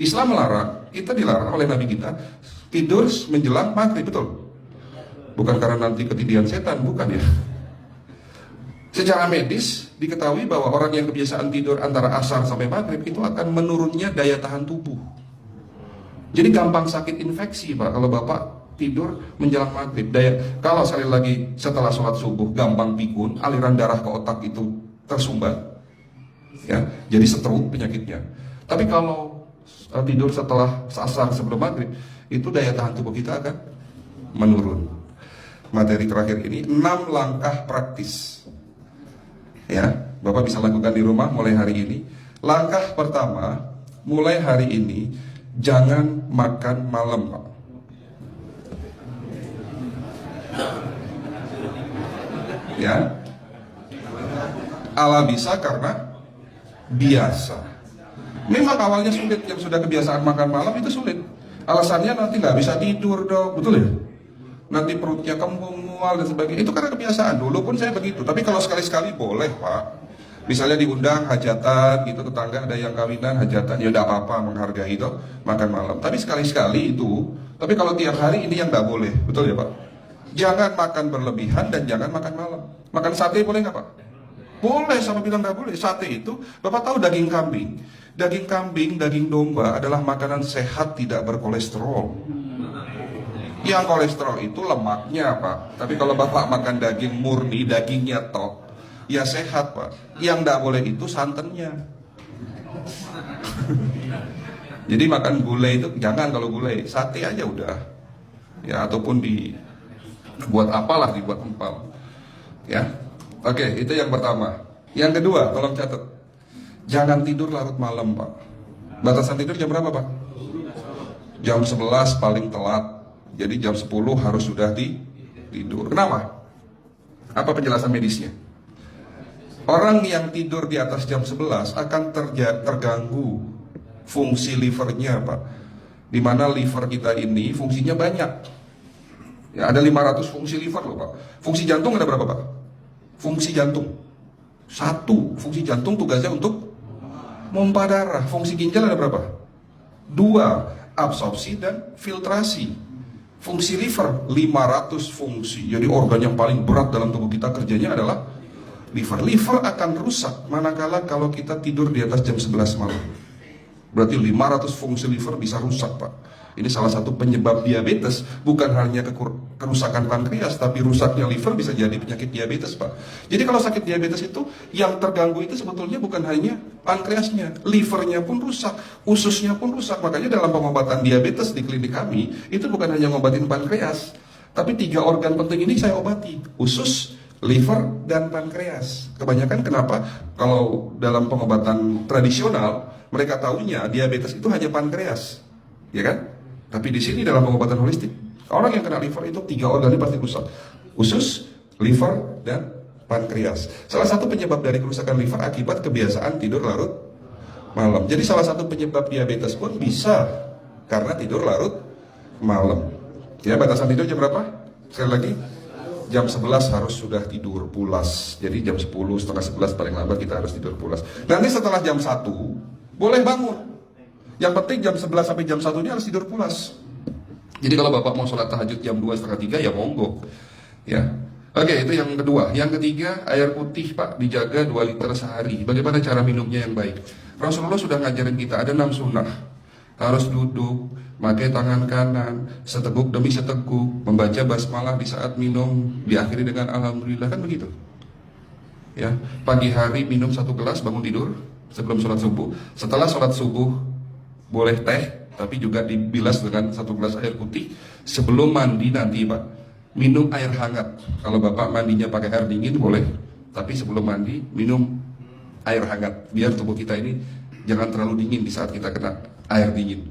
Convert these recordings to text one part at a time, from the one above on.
Islam melarang, kita dilarang oleh Nabi kita tidur menjelang maghrib, betul? Bukan karena nanti ketidian setan, bukan ya. Secara medis diketahui bahwa orang yang kebiasaan tidur antara asar sampai maghrib itu akan menurunnya daya tahan tubuh. Jadi gampang sakit infeksi Pak kalau Bapak tidur menjelang maghrib. Kalau sekali lagi setelah sholat subuh gampang pikun, aliran darah ke otak itu tersumbat, ya, jadi stroke penyakitnya. Tapi kalau tidur setelah asar sebelum maghrib, itu daya tahan tubuh kita akan menurun. Materi terakhir ini 6 langkah praktis, ya, Bapak bisa lakukan di rumah mulai hari ini. Langkah pertama, mulai hari ini jangan makan malam, Pak. Ya, ala bisa karena biasa. Memang awalnya sulit, yang sudah kebiasaan makan malam itu sulit. Alasannya nanti nggak bisa tidur dong, betul ya? Nanti perutnya kembung, mual dan sebagainya. Itu karena kebiasaan. Dulu pun saya begitu. Tapi kalau sekali-sekali boleh Pak. Misalnya diundang hajatan gitu, tetangga ada yang kawinan hajatan, ya udah apa-apa, menghargai itu makan malam. Tapi sekali-sekali itu. Tapi kalau tiap hari ini yang nggak boleh, betul ya Pak? Jangan makan berlebihan dan jangan makan malam. Makan sate boleh nggak Pak? Boleh, sama bilang nggak boleh. Sate itu, Bapak tahu daging kambing. Daging kambing, daging domba adalah makanan sehat tidak berkolesterol. Yang kolesterol itu lemaknya Pak. Tapi kalau Bapak makan daging murni, dagingnya tok, ya sehat Pak. Yang nggak boleh itu santannya. Jadi makan gulai itu jangan, kalau gulai sate aja udah. Ya, ataupun dibuat apalah, dibuat empal. Ya. Oke, itu yang pertama. Yang kedua, tolong catat. Jangan tidur larut malam, Pak. Batasan tidur jam berapa, Pak? Jam 11 paling telat. Jadi jam 10 harus sudah tidur. Kenapa? Apa penjelasan medisnya? Orang yang tidur di atas jam 11 akan terganggu fungsi livernya, Pak. Dimana liver kita ini fungsinya banyak. Ya, ada 500 fungsi liver loh, Pak. Fungsi jantung ada berapa, Pak? Fungsi jantung 1. Fungsi jantung tugasnya untuk pompa darah. Fungsi ginjal ada berapa? 2. Absorpsi dan filtrasi. Fungsi liver 500 fungsi. Jadi organ yang paling berat dalam tubuh kita kerjanya adalah liver. Liver akan rusak manakala kalau kita tidur di atas jam 11 malam. Berarti 500 fungsi liver bisa rusak, Pak. Ini salah satu penyebab diabetes. Bukan hanya kerusakan pankreas, tapi rusaknya liver bisa jadi penyakit diabetes, Pak. Jadi kalau sakit diabetes itu, yang terganggu itu sebetulnya bukan hanya pankreasnya, livernya pun rusak, ususnya pun rusak. Makanya dalam pengobatan diabetes di klinik kami, itu bukan hanya ngobatin pankreas, tapi 3 organ penting ini saya obati: usus, liver, dan pankreas. Kebanyakan kenapa? Kalau dalam pengobatan tradisional, mereka tahunya diabetes itu hanya pankreas, ya kan? Tapi di sini dalam pengobatan holistik, orang yang kena liver itu 3 organ ini pasti rusak: usus, liver, dan pankreas. Salah satu penyebab dari kerusakan liver akibat kebiasaan tidur larut malam. Jadi salah satu penyebab diabetes pun bisa karena tidur larut malam. Ya, batasan tidur jam berapa? Sekali lagi, jam 11 harus sudah tidur pulas. Jadi jam 10, setengah 11 paling lambat kita harus tidur pulas. Nanti setelah jam 1 boleh bangun. Yang penting jam 11 sampai jam 1 ini harus tidur pulas. Jadi kalau Bapak mau sholat tahajud jam 2, setengah 3 ya monggo. Ya. Oke, itu yang kedua. Yang ketiga, air putih Pak dijaga 2 liter sehari. Bagaimana cara minumnya yang baik? Rasulullah sudah ngajarin kita ada 6 sunnah. Harus duduk, pakai tangan kanan, seteguk demi seteguk, membaca basmalah di saat minum, diakhiri dengan alhamdulillah, kan begitu. Ya, pagi hari minum 1 gelas bangun tidur sebelum sholat subuh. Setelah sholat subuh boleh teh, tapi juga dibilas dengan 1 gelas air putih. Sebelum mandi nanti Pak, minum air hangat. Kalau Bapak mandinya pakai air dingin boleh, tapi sebelum mandi minum air hangat, biar tubuh kita ini jangan terlalu dingin di saat kita kena air dingin.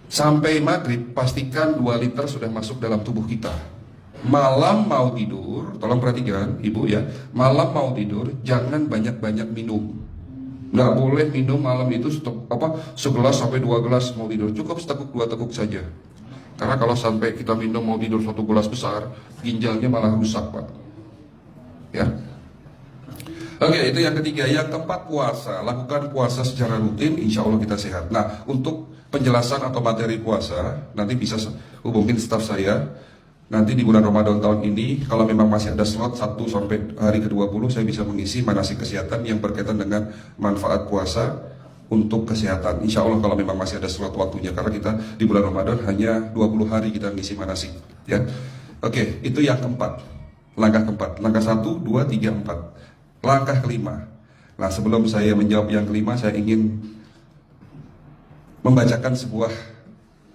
Sampai maghrib pastikan 2 liter sudah masuk dalam tubuh kita. Malam mau tidur, tolong perhatikan Ibu ya, malam mau tidur jangan banyak-banyak minum. Nggak boleh minum malam itu segelas sampai 2 gelas mau tidur. Cukup seteguk 2 teguk saja. Karena kalau sampai kita minum mau tidur 1 gelas besar, ginjalnya malah rusak, Pak. Ya. Oke, itu yang ketiga. Yang keempat, puasa. Lakukan puasa secara rutin, insya Allah kita sehat. Nah, untuk penjelasan atau materi puasa, nanti bisa hubungin staf saya. Nanti di bulan Ramadan tahun ini, kalau memang masih ada slot 1 sampai hari ke-20, saya bisa mengisi manasik kesehatan yang berkaitan dengan manfaat puasa untuk kesehatan. Insya Allah kalau memang masih ada slot waktunya, karena kita di bulan Ramadan hanya 20 hari kita mengisi manasik. Ya. Oke, itu yang keempat. Langkah keempat. Langkah 1, 2, 3, 4. Langkah kelima. Nah, sebelum saya menjawab yang kelima, saya ingin membacakan sebuah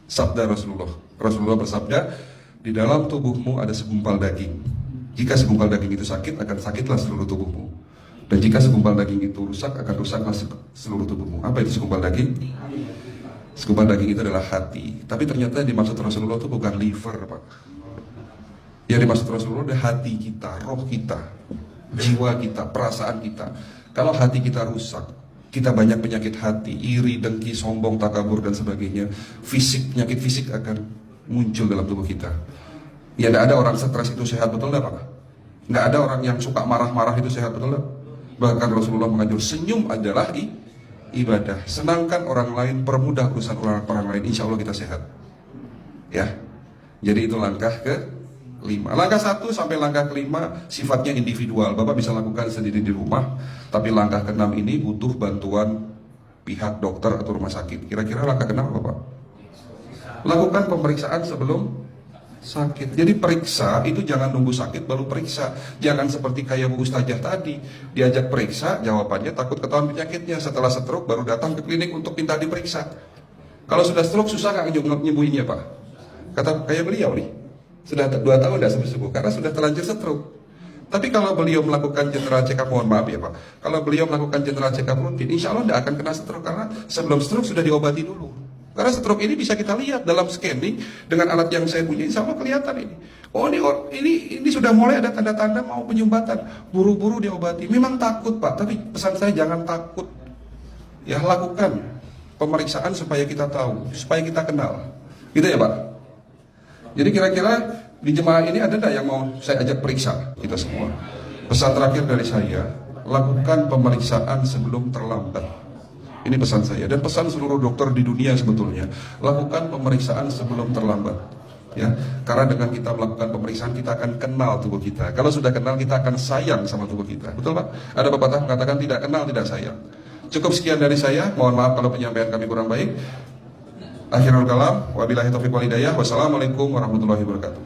sabda Rasulullah. Rasulullah bersabda, di dalam tubuhmu ada segumpal daging. Jika segumpal daging itu sakit, akan sakitlah seluruh tubuhmu. Dan jika segumpal daging itu rusak, akan rusaklah seluruh tubuhmu. Apa itu segumpal daging? Segumpal daging itu adalah hati. Tapi ternyata yang dimaksud Rasulullah itu bukan liver, Pak. Yang dimaksud Rasulullah adalah hati kita, roh kita, jiwa kita, perasaan kita. Kalau hati kita rusak, kita banyak penyakit hati, iri, dengki, sombong, takabur, dan sebagainya. Penyakit fisik akan muncul dalam tubuh kita. Ya, tidak ada orang stres itu sehat, betul tidak, Pak? Tidak ada orang yang suka marah-marah itu sehat, betul tidak? Bahkan Rasulullah mengajar, senyum adalah ibadah. Senangkan orang lain, permudah urusan orang lain, insya Allah kita sehat. Ya, jadi itu langkah ke-5. Langkah 1 sampai langkah ke-5 sifatnya individual. Bapak bisa lakukan sendiri di rumah. Tapi langkah ke-6 ini butuh bantuan pihak dokter atau rumah sakit. Kira-kira langkah ke-6 apa, Pak? Lakukan pemeriksaan sebelum sakit. Jadi periksa itu jangan nunggu sakit baru periksa. Jangan seperti kayak Bu Ustazah tadi, diajak periksa, jawabannya takut ketahuan penyakitnya. Setelah stroke baru datang ke klinik untuk minta diperiksa. Kalau sudah stroke susah nggak nyembuhinnya, Pak? Kata kayak beliau nih, sudah 2 tahun tidak sembuh-sembuh karena sudah terlanjur stroke. Tapi kalau beliau melakukan general check up, mohon maaf ya Pak, kalau beliau melakukan general check up rutin, insya Allah tidak akan kena stroke karena sebelum stroke sudah diobati dulu. Karena stroke ini bisa kita lihat dalam scanning dengan alat yang saya punya, insya Allah kelihatan ini. Oh ini sudah mulai ada tanda-tanda mau penyumbatan, buru-buru diobati. Memang takut Pak, tapi pesan saya jangan takut. Ya lakukan pemeriksaan supaya kita tahu, supaya kita kenal. Gitu ya Pak. Jadi kira-kira di jemaah ini ada tidak yang mau saya ajak periksa kita semua? Pesan terakhir dari saya, lakukan pemeriksaan sebelum terlambat. Ini pesan saya dan pesan seluruh dokter di dunia sebetulnya. Lakukan pemeriksaan sebelum terlambat. Ya, karena dengan kita melakukan pemeriksaan kita akan kenal tubuh kita. Kalau sudah kenal kita akan sayang sama tubuh kita. Betul Pak? Ada pepatah mengatakan tidak kenal tidak sayang. Cukup sekian dari saya. Mohon maaf kalau penyampaian kami kurang baik. Akhirul kalam, wabillahi taufiq wal hidayah. Wassalamualaikum warahmatullahi wabarakatuh.